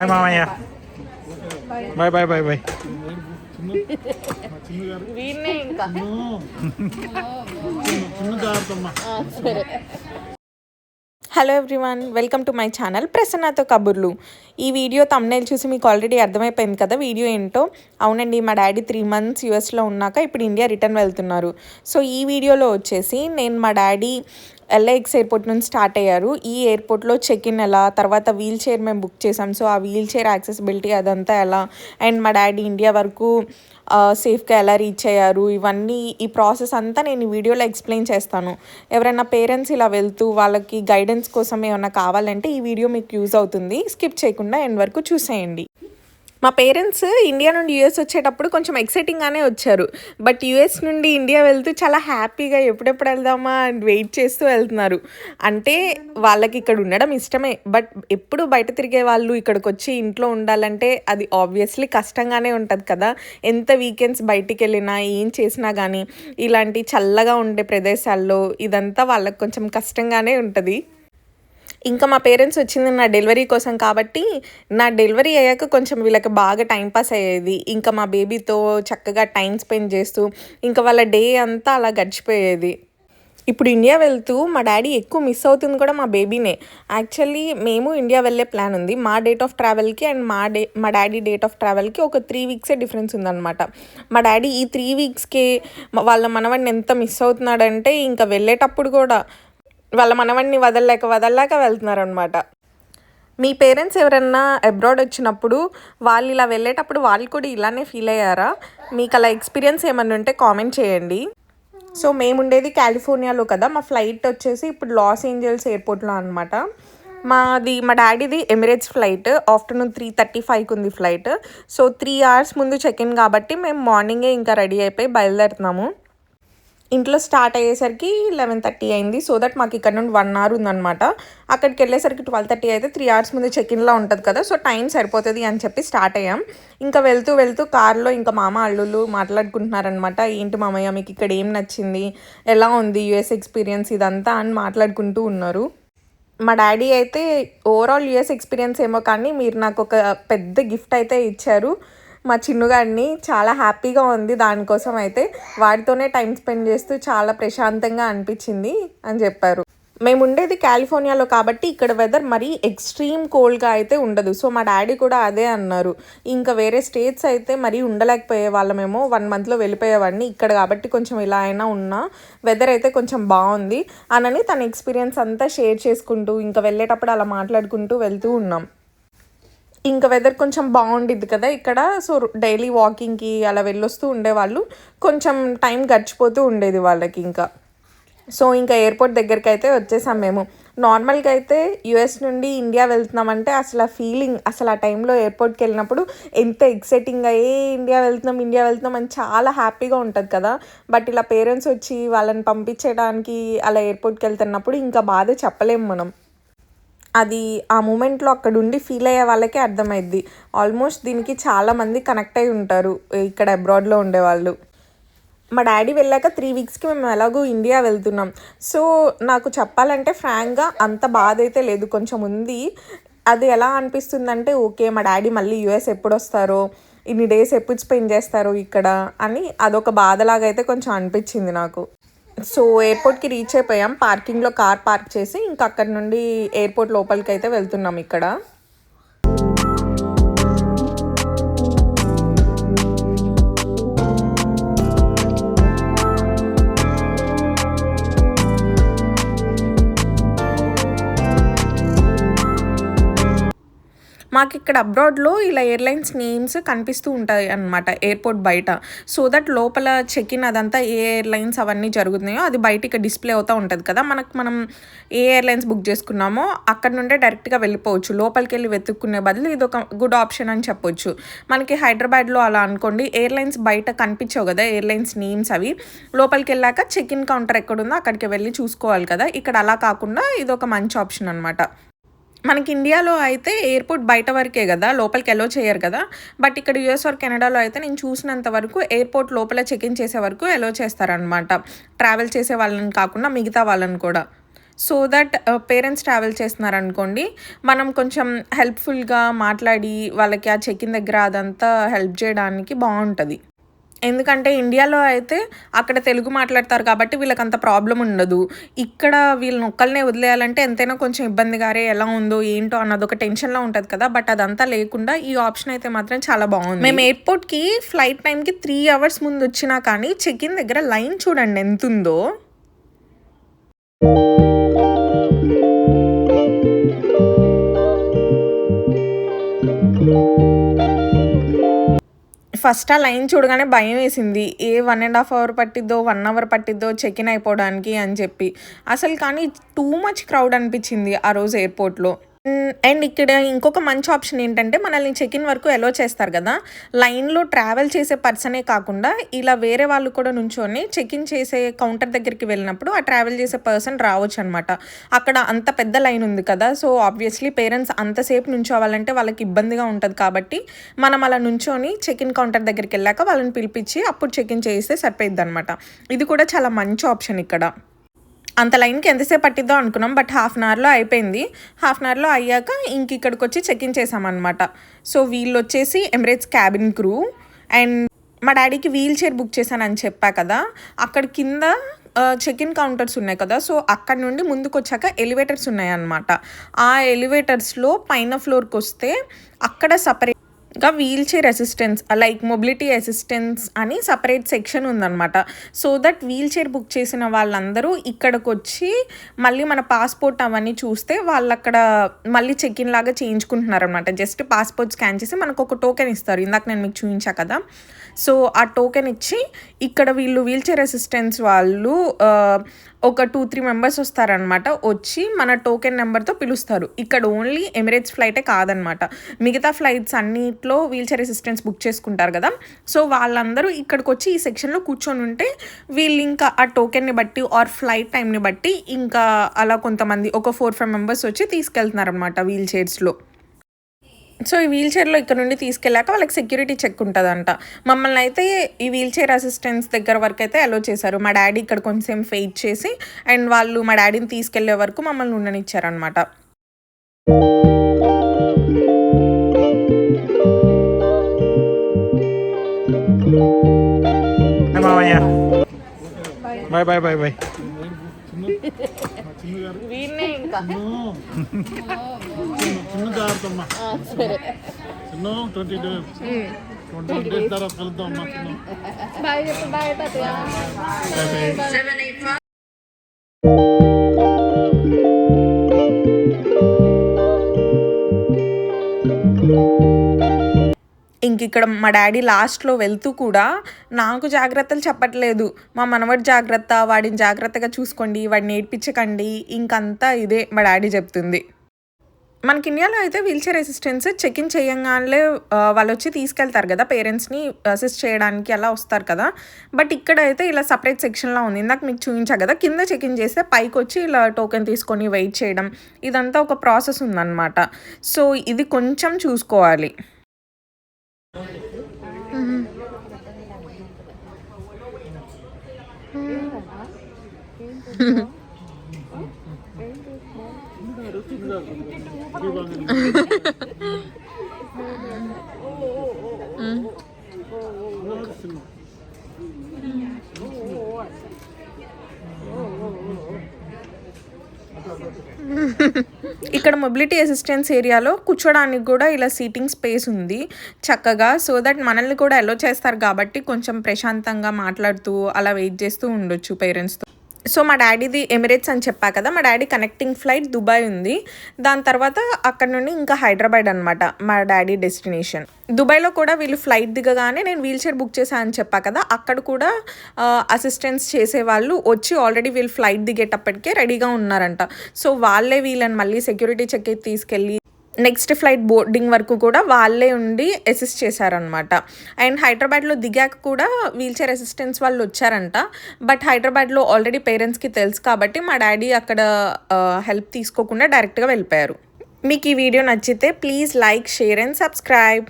Bye మామయ్య. Bye bye bye bye. వీళ్ళే ఇంకా hello everyone, welcome to my channel ప్రసన్నతో కబుర్లు. ఈ వీడియో థంబ్నెయిల్ చూసి మీకు ఆల్రెడీ అర్థమైపోయింది కదా వీడియో ఏంటో. అవునండి, మా డాడీ 3 months యూఎస్లో ఉన్నాక ఇప్పుడు ఇండియా రిటర్న్ వెళ్తున్నారు. సో ఈ వీడియోలో వచ్చేసి నేను మా డాడీ LAX ఎయిర్పోర్ట్ నుంచి స్టార్ట్ అయ్యారు. ఈ ఎయిర్పోర్ట్లో చెక్ ఇన్ ఎలా, తర్వాత వీల్ చైర్ మేము బుక్ చేసాం, సో ఆ వీల్ చైర్ యాక్సెసిబిలిటీ అదంతా ఎలా, అండ్ మా డాడీ ఇండియా వరకు సేఫ్గా ఎలా రీచ్ అయ్యారు, ఇవన్నీ ఈ ప్రాసెస్ అంతా నేను ఈ వీడియోలో ఎక్స్ప్లెయిన్ చేస్తాను. ఎవరైనా పేరెంట్స్ ఇలా వెళ్తూ వాళ్ళకి గైడెన్స్ కోసం ఏమైనా కావాలంటే ఈ వీడియో మీకు యూజ్ అవుతుంది. స్కిప్ చేయకుండా ఎండ్ వరకు చూసేయండి. మా పేరెంట్స్ ఇండియా నుండి యూఎస్ వచ్చేటప్పుడు కొంచెం ఎక్సైటింగ్గానే వచ్చారు. బట్ యూఎస్ నుండి ఇండియా వెళ్తూ చాలా హ్యాపీగా ఎప్పుడెప్పుడు వెళ్దామా అని వెయిట్ చేస్తూ వెళ్తున్నారు. అంటే వాళ్ళకి ఇక్కడ ఉండడం ఇష్టమే, బట్ ఎప్పుడు బయట తిరిగే వాళ్ళు ఇక్కడికి వచ్చి ఇంట్లో ఉండాలంటే అది ఆబ్వియస్లీ కష్టంగానే ఉంటుంది కదా. ఎంత వీకెండ్స్ బయటికి వెళ్ళినా ఏం చేసినా కానీ ఇలాంటి చల్లగా ఉండే ప్రదేశాల్లో ఇదంతా వాళ్ళకి కొంచెం కష్టంగానే ఉంటుంది. ఇంకా మా పేరెంట్స్ వచ్చింది నా డెలివరీ కోసం కాబట్టి నా డెలివరీ అయ్యాక కొంచెం వీళ్ళకి బాగా టైంపాస్ అయ్యేది. ఇంకా మా బేబీతో చక్కగా టైం స్పెండ్ చేస్తూ ఇంకా వాళ్ళ డే అంతా అలా గడిచిపోయేది. ఇప్పుడు ఇండియా వెళ్తూ మా డాడీ ఎక్కువ మిస్ అవుతుంది కూడా మా బేబీనే. యాక్చువల్లీ మేము ఇండియా వెళ్ళే ప్లాన్ ఉంది. మా డేట్ ఆఫ్ ట్రావెల్కి అండ్ మా డాడీ డేట్ ఆఫ్ ట్రావెల్కి ఒక 3 weeks డిఫరెన్స్ ఉందన్నమాట. మా డాడీ ఈ 3 weeksకే వాళ్ళ మనవడిని ఎంత మిస్ అవుతున్నాడంటే ఇంకా వెళ్ళేటప్పుడు కూడా వాళ్ళ మనవడిని వదలలేక వెళ్తున్నారనమాట. మీ పేరెంట్స్ ఎవరన్నా అబ్రాడ్ వచ్చినప్పుడు వాళ్ళు ఇలా వెళ్ళేటప్పుడు వాళ్ళు కూడా ఇలానే ఫీల్ అయ్యారా? మీకు అలా ఎక్స్పీరియన్స్ ఏమన్నా ఉంటే కామెంట్ చేయండి. సో మేము కాలిఫోర్నియాలో కదా, మా ఫ్లైట్ వచ్చేసి ఇప్పుడు లాస్ ఏంజల్స్ ఎయిర్పోర్ట్లో అనమాట. మా డాడీది ఎమిరేట్స్ ఫ్లైట్ ఆఫ్టర్నూన్ 3:35కి ఉంది ఫ్లైట్. సో 3 hours ముందు చెక్ ఇన్ కాబట్టి మేము మార్నింగే ఇంకా రెడీ అయిపోయి బయలుదేరుతున్నాము. ఇంట్లో స్టార్ట్ అయ్యేసరికి 11:30 అయింది. సో దట్ మాకు ఇక్కడ నుండి 1 hour ఉందన్నమాట. అక్కడికి వెళ్ళేసరికి 12:30 అయితే 3 hours ముందు చెక్ ఇన్లా ఉంటుంది కదా, సో టైం సరిపోతుంది అని చెప్పి స్టార్ట్ అయ్యాం. ఇంకా వెళ్తూ కార్లో ఇంకా మామ అల్లుళ్ళు మాట్లాడుకుంటున్నారనమాట. ఏంటి మామయ్య మీకు ఇక్కడ ఏం నచ్చింది, ఎలా ఉంది యూఎస్ ఎక్స్పీరియన్స్ ఇదంతా అని మాట్లాడుకుంటూ ఉన్నారు. మా డాడీ అయితే ఓవరాల్ యూఎస్ ఎక్స్పీరియన్స్ ఏమో కానీ మీరు నాకు ఒక పెద్ద గిఫ్ట్ అయితే ఇచ్చారు. మా చిన్నుగాడిని చాలా హ్యాపీగా ఉంది. దానికోసం అయితే వాడితోనే టైం స్పెండ్ చేస్తూ చాలా ప్రశాంతంగా అనిపించింది అని చెప్పారు. మేము ఉండేది కాలిఫోర్నియాలో కాబట్టి ఇక్కడ వెదర్ మరీ ఎక్స్ట్రీమ్ కోల్డ్గా అయితే ఉండదు. సో మా డాడీ కూడా అదే అన్నారు. ఇంకా వేరే స్టేట్స్ అయితే మరీ ఉండలేకపోయే వాళ్ళమేమో 1 monthలో వెళ్ళిపోయేవాడిని. ఇక్కడ కాబట్టి కొంచెం ఇలా అయినా ఉన్నా వెదర్ అయితే కొంచెం బాగుంది అనని తన ఎక్స్పీరియన్స్ అంతా షేర్ చేసుకుంటూ ఇంకా వెళ్ళేటప్పుడు అలా మాట్లాడుకుంటూ వెళ్తూ ఉన్నాం. ఇంకా వెదర్ కొంచెం బాగుండిద్ది కదా ఇక్కడ, సో డైలీ వాకింగ్కి అలా వెళ్ళొస్తూ ఉండేవాళ్ళు. కొంచెం టైం గడిచిపోతూ ఉండేది వాళ్ళకి ఇంకా. సో ఇంకా ఎయిర్పోర్ట్ దగ్గరికి అయితే వచ్చేసాం మేము. నార్మల్గా అయితే యూఎస్ నుండి ఇండియా వెళ్తున్నామంటే అసలు ఆ ఫీలింగ్ అసలు ఆ టైంలో ఎయిర్పోర్ట్కి వెళ్ళినప్పుడు ఎంత ఎక్సైటింగ్గా ఇండియా వెళ్తున్నాం అని చాలా హ్యాపీగా ఉంటుంది కదా. బట్ ఇలా పేరెంట్స్ వచ్చి వాళ్ళని పంపించడానికి అలా ఎయిర్పోర్ట్కి వెళ్తున్నప్పుడు ఇంకా బాధ చెప్పలేము మనం. అది ఆ మూమెంట్లో అక్కడ ఉండి ఫీల్ అయ్యే వాళ్ళకే అర్థమైద్ది. ఆల్మోస్ట్ దీనికి చాలామంది కనెక్ట్ అయి ఉంటారు ఇక్కడ అబ్రాడ్లో ఉండేవాళ్ళు. మా డాడీ వెళ్ళాక 3 weeksకి మేము ఎలాగో ఇండియా వెళ్తున్నాం. సో నాకు చెప్పాలంటే ఫ్రాంక్గా అంత బాధ అయితే లేదు, కొంచెం ఉంది. అది ఎలా అనిపిస్తుందంటే ఓకే మా డాడీ మళ్ళీ యూఎస్ ఎప్పుడు వస్తారో, ఇన్ని డేస్ ఎప్పుడు స్పెండ్ చేస్తారో ఇక్కడ అని అదొక బాధలాగా అయితే కొంచెం అనిపించింది నాకు. సో ఎయిర్పోర్ట్కి రీచ్ అయిపోయాం. పార్కింగ్లో కార్ పార్క్ చేసి ఇంకా అక్కడ నుండి ఎయిర్పోర్ట్ లోపలికి అయితే వెళ్తున్నాం ఇక్కడ. మాకు ఇక్కడ అబ్రాడ్లో ఇలా ఎయిర్లైన్స్ నేమ్స్ కనిపిస్తూ ఉంటాయి అన్నమాట ఎయిర్పోర్ట్ బయట. సో దట్ లోపల చెక్ ఇన్ అదంతా ఏ ఎయిర్లైన్స్ అవన్నీ జరుగుతున్నాయో అది బయట ఇక్కడ డిస్ప్లే అవుతూ ఉంటుంది కదా. మనం ఏ ఎయిర్లైన్స్ బుక్ చేసుకున్నామో అక్కడ నుండే డైరెక్ట్గా వెళ్ళిపోవచ్చు. లోపలికి వెళ్ళి వెతుక్కునే బదులు ఇది ఒక గుడ్ ఆప్షన్ అని చెప్పొచ్చు. మనకి హైదరాబాద్లో అలా అనుకోండి, ఎయిర్లైన్స్ బయట కనిపించవు కదా ఎయిర్లైన్స్ నేమ్స్, అవి లోపలికి వెళ్ళాక చెక్ ఇన్ కౌంటర్ ఎక్కడుందో అక్కడికి వెళ్ళి చూసుకోవాలి కదా. ఇక్కడ అలా కాకుండా ఇది ఒక మంచి ఆప్షన్ అనమాట. మనకి ఇండియాలో అయితే ఎయిర్పోర్ట్ బయట వరకే కదా, లోపలికి ఎలో చేయరు కదా. బట్ ఇక్కడ యూఎస్ ఆర్ కెనడాలో అయితే నేను చూసినంత వరకు ఎయిర్పోర్ట్ లోపల చెక్ ఇన్ చేసే వరకు ఎలో చేస్తారనమాట, ట్రావెల్ చేసే వాళ్ళని కాకుండా మిగతా వాళ్ళని కూడా. సో దట్ పేరెంట్స్ ట్రావెల్ చేస్తున్నారనుకోండి, మనం కొంచెం హెల్ప్ఫుల్గా మాట్లాడి వాళ్ళకి ఆ చెక్ ఇన్ దగ్గర అదంతా హెల్ప్ చేయడానికి బాగుంటుంది. ఎందుకంటే ఇండియాలో అయితే అక్కడ తెలుగు మాట్లాడతారు కాబట్టి వీళ్ళకంత ప్రాబ్లం ఉండదు. ఇక్కడ వీళ్ళని ఒక్కళ్ళనే వదిలేయాలంటే ఎంతైనా కొంచెం ఇబ్బందిగారే ఎలా ఉందో ఏంటో అన్నది ఒక టెన్షన్‌లో ఉంటది కదా! బట్ అదంతా లేకుండా ఈ ఆప్షన్ అయితే మాత్రం చాలా బాగుంది. మేము ఎయిర్‌పోర్ట్‌కి ఫ్లైట్ టైమ్‌కి 3 అవర్స్ ముందొచ్చినా కానీ చెక్ ఇన్ దగ్గర లైన్ చూడండి ఎంతుందో. ఫస్ట్ ఆ లైన్ చూడగానే భయమేసింది. 1½ అవర్ పట్టిద్దో, 1 అవర్ పట్టిద్దో చెక్ ఇన్ అయిపోవడానికి అని చెప్పి. అసలు కానీ టూ మచ్ క్రౌడ్ అనిపించింది ఆ రోజు ఎయిర్‌పోర్ట్‌లో. అండ్ ఇక్కడ ఇంకొక మంచి ఆప్షన్ ఏంటంటే మనల్ని చెక్ ఇన్ వరకు ఎలో చేస్తారు కదా! లైన్‌లో ట్రావెల్ చేసే పర్సనే కాకుండా ఇలా వేరే వాళ్ళు కూడా నుంచొని చెక్ ఇన్ చేసే కౌంటర్ దగ్గరికి వెళ్ళినప్పుడు ఆ ట్రావెల్ చేసే పర్సన్ రావచ్చనమాట. అక్కడ అంత పెద్ద లైన్ ఉంది కదా! సో, ఆబ్వియస్లీ పేరెంట్స్ అంతసేపు నుంచోవాలంటే వాళ్ళకి ఇబ్బందిగా ఉంటది కాబట్టి మనం అలా నుంచొని చెక్ ఇన్ కౌంటర్ దగ్గరికెళ్ళాక వాళ్ళని పిలిపించి అప్పుడు చెక్ ఇన్ చేస్తే సరిపోయిద్దనమాట. ఇది కూడా చాలా మంచి ఆప్షన్ ఇక్కడ. అంత లైన్‌కి ఎంతసేపు పట్టిద్దో అనుకున్నాం. బట్ హాఫ్ అన్ అవర్‌లో అయిపోయింది. హాఫ్ అన్ అవర్‌లో అయ్యాక ఇక్కడికొచ్చి చెక్ ఇన్ చేసామనమాట. సో, వీళ్ళొచ్చేసి ఎమిరేట్స్ క్యాబిన్ క్రూ. అండ్ మా డ్యాడీకి వీల్ చైర్ బుక్ చేశానని చెప్పా కదా! అక్కడ కింద చెక్ ఇన్ కౌంటర్స్ ఉన్నాయి కదా! సో, అక్కడి నుండి ముందుకొచ్చాక ఎలివేటర్స్ ఉన్నాయన్నమాట. ఆ ఎలివేటర్స్‌లో పైన ఫ్లోర్‌కొస్తే అక్కడ సెపరేట్‌గా wheelchair assistance like mobility assistance అని సెపరేట్ సెక్షన్ ఉందన్నమాట. So that wheelchair book చేసిన వాళ్ళందరూ ఇక్కడికొచ్చి మళ్ళీ మన పాస్‌పోర్ట్ అవన్నీ చూస్తే వాళ్ళక్కడ మళ్ళీ చెక్ ఇన్ లాగా చేయించుకుంటున్నారనమాట. జస్ట్ పాస్‌పోర్ట్ స్కాన్ చేసి మనకొక టోకెన్ ఇస్తారు. ఇందాక నేను మీకు చూయించా కదా! సో, ఆ టోకెన్ ఇచ్చి ఇక్కడ వీళ్ళు వీల్ చైర్ అసిస్టెన్స్ వాళ్ళు ఒక 2-3 మెంబర్స్ వస్తారనమాట. వచ్చి మన టోకెన్ నెంబర్‌తో పిలుస్తారు. ఇక్కడ ఓన్లీ ఎమిరేట్స్ ఫ్లైటే కాదనమాట. మిగతా ఫ్లైట్స్ అన్నిట్లో వీల్ చైర్ అసిస్టెన్స్ బుక్ చేసుకుంటారు కదా! సో, వాళ్ళందరూ ఇక్కడికొచ్చి ఈ సెక్షన్‌లో కూర్చొని ఉంటే వీళ్ళు ఇంకా ఆ టోకెన్‌ని బట్టి ఆర్ ఫ్లైట్ టైమ్‌ని బట్టి ఇంకా అలా కొంతమంది ఒక 4-5 మెంబర్స్ వచ్చి తీసుకెళ్తున్నారనమాట వీల్ చైర్స్‌లో. సో, ఈ వీల్ చైర్‌లో ఇక్కడ నుండి తీసుకెళ్ళాక వాళ్ళకి సెక్యూరిటీ చెక్ ఉంటదంట. మమ్మల్ని అయితే ఈ వీల్ చైర్ అసిస్టెన్స్ దగ్గర వరకైతే అలో చేశారు. మా డ్యాడీ ఇక్కడ కొంచెం వెయిట్ చేసి అండ్ వాళ్ళు మా డ్యాడీని తీసుకెళ్ళే వరకు మమ్మల్ని ఉండనిచ్చారనమాట. మామయ్య బాయ్ బాయ్ బాయ్ బాయ్. వీళ్ళే ఇంకా చిన్న జాగ్రత్తమ్మా చిన్న 20 డేస్ తర్వాత కలుద్దామమ్మా చిన్న. బాయ్ చెప్పు. బాయ్ తాతయ్య. ఇక్కడ మా డ్యాడీ లాస్ట్‌లో వెళ్తూ కూడా నాకు జాగ్రత్తలు చెప్పట్లేదు. మా మనవడి జాగ్రత్త, వాడిని జాగ్రత్తగా చూసుకోండి, వాడిని ఏడ్పించకండి, ఇంకంతా ఇదే మా డ్యాడీ చెప్తుంది. మనకి ఇండియాలో అయితే wheelchair assistance check in చేయంగానే వాళ్ళొచ్చి తీసుకెళ్తారు కదా! పేరెంట్స్‌ని అసిస్ట్ చేయడానికి అలా వస్తారు కదా! బట్ ఇక్కడైతే ఇలా సెపరేట్ సెక్షన్‌లా ఉంది. ఇందాక మీకు చూయించా కదా! కింద చెక్ ఇన్ చేస్తే పైకొచ్చి ఇలా టోకెన్ తీసుకొని వెయిట్ చేయడం ఇదంతా ఒక ప్రాసెస్ ఉందన్నమాట. సో, ఇది కొంచెం చూసుకోవాలి. ఇక్కడ మొబిలిటీ అసిస్టెన్స్ ఏరియాలో కూర్చోడానికి కూడా ఇలా సీటింగ్ స్పేస్ ఉంది చక్కగా. సో దట్ మనల్ని కూడా అలో చేస్తారు కాబట్టి కొంచెం ప్రశాంతంగా మాట్లాడుతూ అలా వెయిట్ చేస్తూ ఉండొచ్చు పేరెంట్స్‌తో. సో, మా డ్యాడీది ఎమిరేట్స్ అని చెప్పా కదా! మా డ్యాడీ కనెక్టింగ్ ఫ్లైట్ దుబాయ్ ఉంది. దాని తర్వాత అక్కడ నుండి ఇంకా హైదరాబాద్ అనమాట మా డ్యాడీ డెస్టినేషన్. దుబాయ్‌లో కూడా వీళ్ళు ఫ్లైట్ దిగగానే నేను వీల్ చైర్ బుక్ చేశా అని చెప్పా కదా! అక్కడ కూడా అసిస్టెన్స్ చేసేవాళ్ళు వచ్చి ఆల్రెడీ వీళ్ళు ఫ్లైట్ దిగేటప్పటికే రెడీగా ఉన్నారంట. సో, వాళ్ళే వీళ్ళని మళ్ళీ సెక్యూరిటీ చెక్‌కి తీసుకెళ్ళి నెక్స్ట్ ఫ్లైట్ బోర్డింగ్ వరకు కూడా వాళ్ళే ఉండి అసిస్ట్ చేశారనమాట. అండ్ హైదరాబాద్లో దిగాక కూడా వీల్ చైర్ అసిస్టెన్స్ వాళ్ళు వచ్చారంట. బట్ హైదరాబాద్లో ఆల్రెడీ పేరెంట్స్కి తెలుసు కాబట్టి మా డాడీ అక్కడ హెల్ప్ తీసుకోకుండా డైరెక్ట్గా వెళ్ళిపోయారు. మీకు ఈ వీడియో నచ్చితే please like, share and subscribe.